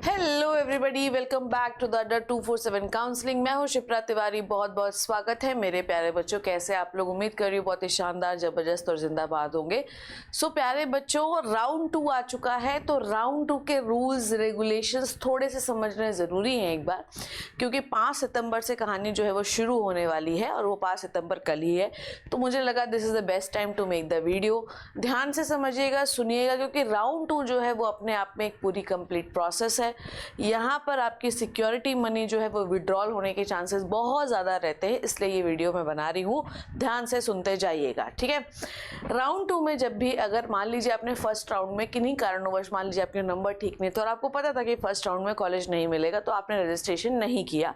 Hello everybody, welcome back to the Adda 247 counselling. मैं हूं शिप्रा तिवारी। बहुत बहुत स्वागत है मेरे प्यारे बच्चों। कैसे आप लोग? उम्मीद कर रही हूँ बहुत ही शानदार, जबरदस्त और जिंदाबाद होंगे। सो प्यारे बच्चों, राउंड 2 आ चुका है, तो राउंड 2 के रूल्स रेगुलेशंस थोड़े से समझने ज़रूरी हैं एक बार, क्योंकि 5 सितंबर से कहानी जो है वो शुरू होने वाली है और वो 5 सितंबर कल ही है। तो मुझे लगा this is the best time to make the video. ध्यान से समझिएगा, सुनिएगा, क्योंकि राउंड 2 जो है वो अपने आप में एक पूरी कंप्लीट प्रोसेस है। यहाँ पर आपकी सिक्योरिटी मनी जो है वो विड्रॉल होने के चांसेस बहुत ज़्यादा रहते हैं, इसलिए ये वीडियो मैं बना रही हूँ। ध्यान से सुनते जाइएगा, ठीक है। राउंड 2 में जब भी अगर मान लीजिए आपने फर्स्ट राउंड में किन्हीं कारणवश मान लीजिए आपके नंबर ठीक नहीं थे और आपको पता था कि फर्स्ट राउंड में कॉलेज नहीं मिलेगा, तो आपने रजिस्ट्रेशन नहीं किया,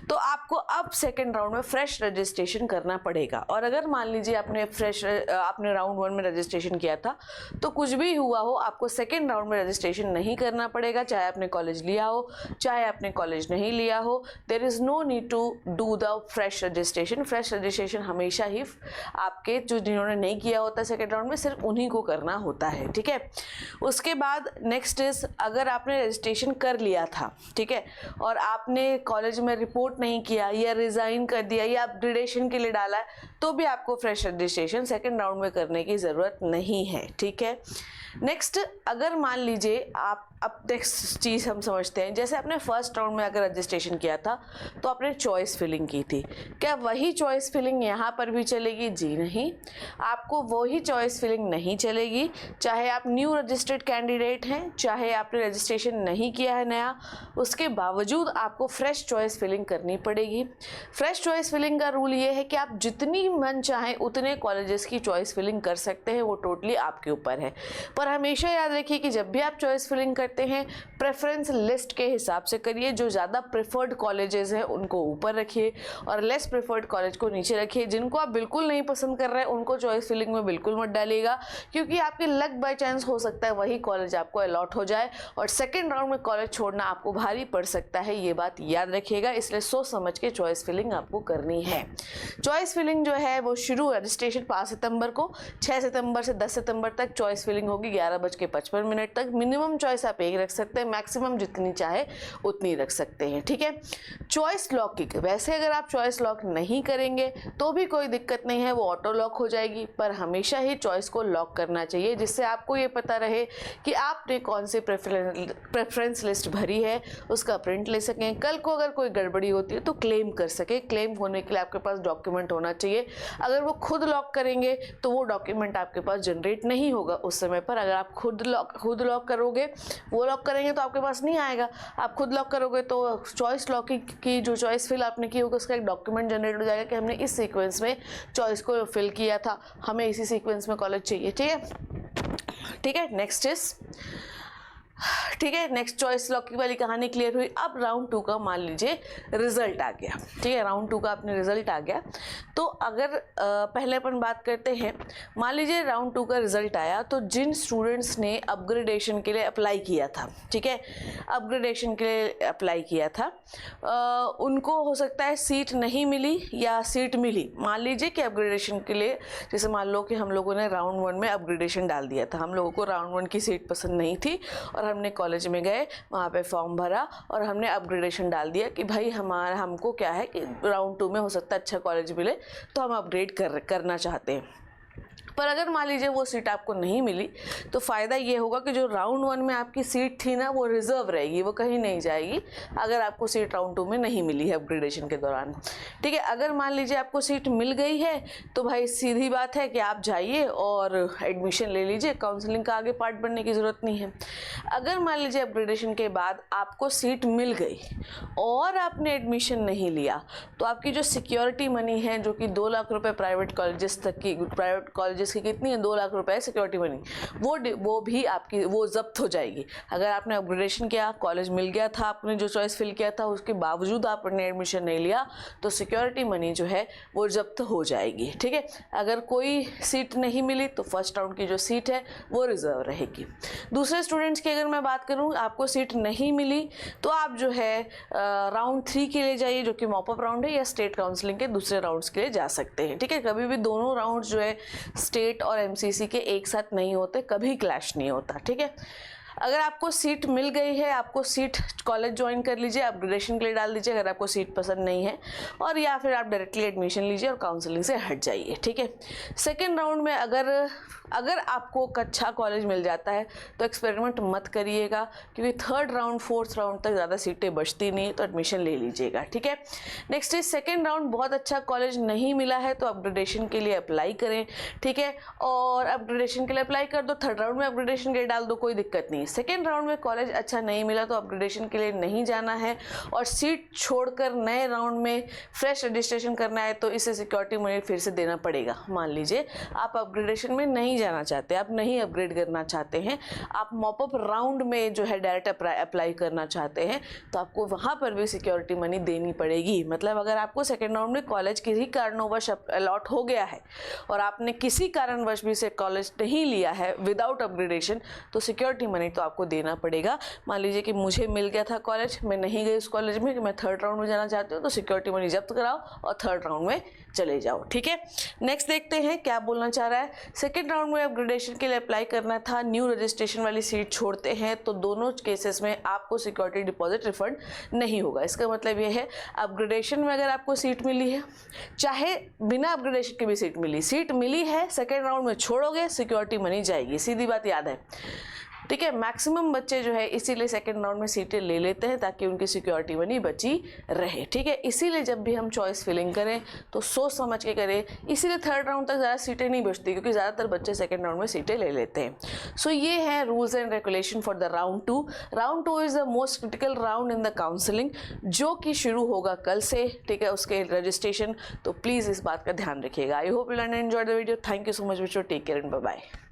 तो आपको अब सेकेंड राउंड में फ्रेश रजिस्ट्रेशन करना पड़ेगा। और अगर मान लीजिए आपने राउंड 1 में रजिस्ट्रेशन किया था, तो कुछ भी हुआ हो, आपको सेकेंड राउंड में रजिस्ट्रेशन नहीं करना पड़ेगा, चाहे आपने कॉलेज लिया हो चाहे आपने कॉलेज नहीं लिया हो। There is no need to do the fresh registration. Fresh registration हमेशा ही आपके जिन्होंने नहीं किया होता सेकेंड राउंड में, सिर्फ उन्हीं को करना होता है, ठीक है। उसके बाद नेक्स्ट इज, अगर आपने रजिस्ट्रेशन कर लिया था, ठीक है, और आपने कॉलेज में रिपोर्ट नहीं किया या रिजाइन कर दिया या अपग्रेडेशन के लिए डाला है, तो भी आपको फ्रेश रजिस्ट्रेशन सेकेंड राउंड में करने की ज़रूरत नहीं है, ठीक है। नेक्स्ट, अगर मान लीजिए आप, अब नेक्स्ट चीज़ हम समझते हैं, जैसे आपने फर्स्ट राउंड में अगर रजिस्ट्रेशन किया था तो आपने चॉइस फिलिंग की थी, क्या वही चॉइस फिलिंग यहाँ पर भी चलेगी? जी नहीं, आपको वही चॉइस फिलिंग नहीं चलेगी। चाहे आप न्यू रजिस्टर्ड कैंडिडेट हैं, चाहे आपने रजिस्ट्रेशन नहीं किया है नया, उसके बावजूद आपको फ्रेश चॉइस फिलिंग करनी पड़ेगी। फ्रेश चॉइस फिलिंग का रूल ये है कि आप जितनी मन चाहें उतने कॉलेजेस की चॉइस फिलिंग कर सकते हैं, वो टोटली आपके ऊपर है। पर हमेशा याद रखिए कि जब भी आप चॉइस फिलिंग करते हैं, प्रेफरेंस लिस्ट के हिसाब से करिए। जो ज़्यादा प्रेफर्ड कॉलेजेस हैं उनको ऊपर रखिए और लेस प्रेफर्ड कॉलेज को नीचे रखिए। जिनको आप बिल्कुल नहीं पसंद कर रहे हैं उनको चॉइस फिलिंग में बिल्कुल मत डालिएगा, क्योंकि आपके लक बाय चांस हो सकता है वही कॉलेज आपको अलॉट हो जाए और सेकेंड राउंड में कॉलेज छोड़ना आपको भारी पड़ सकता है। ये बात याद रखिएगा, इसलिए सोच समझ के चॉइस फिलिंग आपको करनी है। चॉइस फिलिंग जो है वो शुरू रजिस्ट्रेशन 5 सितंबर को, 6 सितंबर से 10 सितंबर तक चॉइस फिलिंग होगी 11:55 तक। मिनिमम चॉइस आप एक रख सकते हैं, मैक्सिमम जितनी चाहे उतनी रख सकते हैं, ठीक है। चॉइस लॉकिंग, वैसे अगर आप चॉइस लॉक नहीं करेंगे तो भी कोई दिक्कत नहीं है, वो ऑटो लॉक हो जाएगी, पर हमेशा ही चॉइस को लॉक करना चाहिए, जिससे आपको ये पता रहे कि आपने कौन सी प्रेफरेंस लिस्ट भरी है, उसका प्रिंट ले सकें। कल को अगर कोई गड़बड़ी होती है तो क्लेम कर सके। क्लेम होने के लिए आपके पास डॉक्यूमेंट होना चाहिए। अगर वो खुद लॉक करेंगे तो वो डॉक्यूमेंट आपके पास जनरेट नहीं होगा उस समय पर। अगर आप खुद लॉक करोगे, वो लॉक करेंगे तो आपके पास नहीं आएगा। आप खुद लॉक करोगे तो चॉइस लॉकिंग की जो चॉइस फिल आपने की होगी उसका एक डॉक्यूमेंट जनरेट हो जाएगा कि हमने इस सीक्वेंस में चॉइस को फिल किया था, हमें इसी सीक्वेंस में कॉलेज चाहिए, ठीक है, ठीक है। नेक्स्ट इज, ठीक है, नेक्स्ट चॉइस लॉकिंग वाली कहानी क्लियर हुई। अब राउंड 2 का मान लीजिए रिजल्ट आ गया, ठीक है, राउंड 2 का अपने रिजल्ट आ गया, तो अगर पहले अपन बात करते हैं, मान लीजिए राउंड 2 का रिजल्ट आया, तो जिन स्टूडेंट्स ने अपग्रेडेशन के लिए अप्लाई किया था, ठीक है, अपग्रेडेशन के लिए अप्लाई किया था, उनको हो सकता है सीट नहीं मिली या सीट मिली। मान लीजिए कि अपग्रेडेशन के लिए, जैसे मान लो कि हम लोगों ने राउंड 1 में अपग्रेडेशन डाल दिया था, हम लोगों को राउंड 1 की सीट पसंद नहीं थी और हमने कॉलेज में गए, वहाँ पे फॉर्म भरा और हमने अपग्रेडेशन डाल दिया कि भाई हमको क्या है कि राउंड 2 में हो सकता है अच्छा कॉलेज मिले, तो हम अपग्रेड करना चाहते हैं। पर अगर मान लीजिए वो सीट आपको नहीं मिली, तो फ़ायदा ये होगा कि जो राउंड 1 में आपकी सीट थी ना, वो रिजर्व रहेगी, वो कहीं नहीं जाएगी अगर आपको सीट राउंड 2 में नहीं मिली है अपग्रेडेशन के दौरान, ठीक है। अगर मान लीजिए आपको सीट मिल गई है तो भाई सीधी बात है कि आप जाइए और एडमिशन ले लीजिए, काउंसलिंग का आगे पार्ट बनने की ज़रूरत नहीं है। अगर मान लीजिए अपग्रेडेशन के बाद आपको सीट मिल गई और आपने एडमिशन नहीं लिया, तो आपकी जो सिक्योरिटी मनी है, जो कि 2 लाख रुपये प्राइवेट कॉलेजेस तक की, प्राइवेट कॉलेजेस की कितनी है, 2 लाख रुपए सिक्योरिटी मनी, वो भी आपकी वो जब्त हो जाएगी। अगर आपने अपग्रेडेशन किया, कॉलेज मिल गया था, आपने जो चॉइस फिल किया था, उसके बावजूद आपने एडमिशन नहीं लिया, तो सिक्योरिटी मनी जो है वो जब्त हो जाएगी, ठीक है। अगर कोई सीट नहीं मिली तो फर्स्ट राउंड की जो सीट है वो रिजर्व रहेगी। दूसरे स्टूडेंट्स की अगर मैं बात करूँ, आपको सीट नहीं मिली तो आप जो है राउंड 3 के लिए जाइए, जो कि मॉपअप राउंड है, या स्टेट काउंसलिंग के दूसरे राउंड्स के लिए जा सकते हैं, ठीक है। कभी भी दोनों राउंड्स जो है स्टेट और एमसीसी के एक साथ नहीं होते, कभी क्लैश नहीं होता, ठीक है। अगर आपको सीट मिल गई है, आपको सीट कॉलेज ज्वाइन कर लीजिए, अपग्रेडेशन के लिए डाल दीजिए अगर आपको सीट पसंद नहीं है, और या फिर आप डायरेक्टली एडमिशन लीजिए और काउंसलिंग से हट जाइए, ठीक है। सेकेंड राउंड में अगर आपको अच्छा कॉलेज मिल जाता है तो एक्सपेरिमेंट मत करिएगा, क्योंकि थर्ड राउंड फोर्थ राउंड तक ज़्यादा सीटें बचती नहीं, तो एडमिशन ले लीजिएगा, ठीक है। नेक्स्ट इज सेकेंड राउंड बहुत अच्छा कॉलेज नहीं मिला है तो अपग्रेडेशन के लिए अप्लाई करें, ठीक है, और अपग्रेडेशन के लिए अप्लाई कर दो, थर्ड राउंड में अपग्रेडेशन के लिए डाल दो, कोई दिक्कत नहीं है। सेकेंड राउंड में कॉलेज अच्छा नहीं मिला तो अपग्रेडेशन के लिए नहीं जाना है, और सीट छोड़कर नए राउंड में फ्रेश रजिस्ट्रेशन करना है तो इसे सिक्योरिटी मनी फिर से देना पड़ेगा। मान लीजिए आप अपग्रेडेशन में नहीं जाना चाहते, आप नहीं अपग्रेड करना चाहते हैं, आप मॉपअप राउंड में जो है डायरेक्ट अप्लाई करना चाहते हैं, तो आपको वहाँ पर भी सिक्योरिटी मनी देनी पड़ेगी। मतलब अगर आपको सेकेंड राउंड में कॉलेज किसी कारणवश अलॉट हो गया है और आपने किसी कारणवश भी से कॉलेज नहीं लिया है विदाउट अपग्रेडेशन, तो सिक्योरिटी मनी तो आपको देना पड़ेगा। मान लीजिए कि मुझे मिल गया था कॉलेज, मैं नहीं गई उस कॉलेज में, कि मैं थर्ड राउंड में जाना चाहती हूँ, तो सिक्योरिटी मनी जब्त कराओ और थर्ड राउंड में चले जाओ, ठीक है। नेक्स्ट देखते हैं क्या बोलना चाह रहा है। सेकेंड राउंड में अपग्रेडेशन के लिए अप्लाई करना था, न्यू रजिस्ट्रेशन वाली सीट छोड़ते हैं तो दोनों केसेस में आपको सिक्योरिटी डिपॉजिट रिफंड नहीं होगा। इसका मतलब ये है अपग्रेडेशन में अगर आपको सीट मिली है, चाहे बिना अपग्रेडेशन की भी सीट मिली है, सेकेंड राउंड में छोड़ोगे सिक्योरिटी मनी जाएगी, सीधी बात याद है, ठीक है। मैक्सिमम बच्चे जो है इसीलिए सेकेंड राउंड में सीटें ले लेते हैं ताकि उनकी सिक्योरिटी मनी बची रहे, ठीक है। इसीलिए जब भी हम चॉइस फिलिंग करें तो सोच समझ के करें, इसीलिए थर्ड राउंड तक ज़्यादा सीटें नहीं बचती, क्योंकि ज़्यादातर बच्चे सेकेंड राउंड में सीटें ले लेते हैं। सो ये है rules and regulation for the round 2। Round 2 is the most critical round in the counselling, जो कि शुरू होगा कल से, ठीक है, उसके रजिस्ट्रेशन। तो प्लीज़ इस बात का ध्यान रखिएगा। I hope you learn and enjoy the video. Thank you so much बच्चों, take care and bye bye.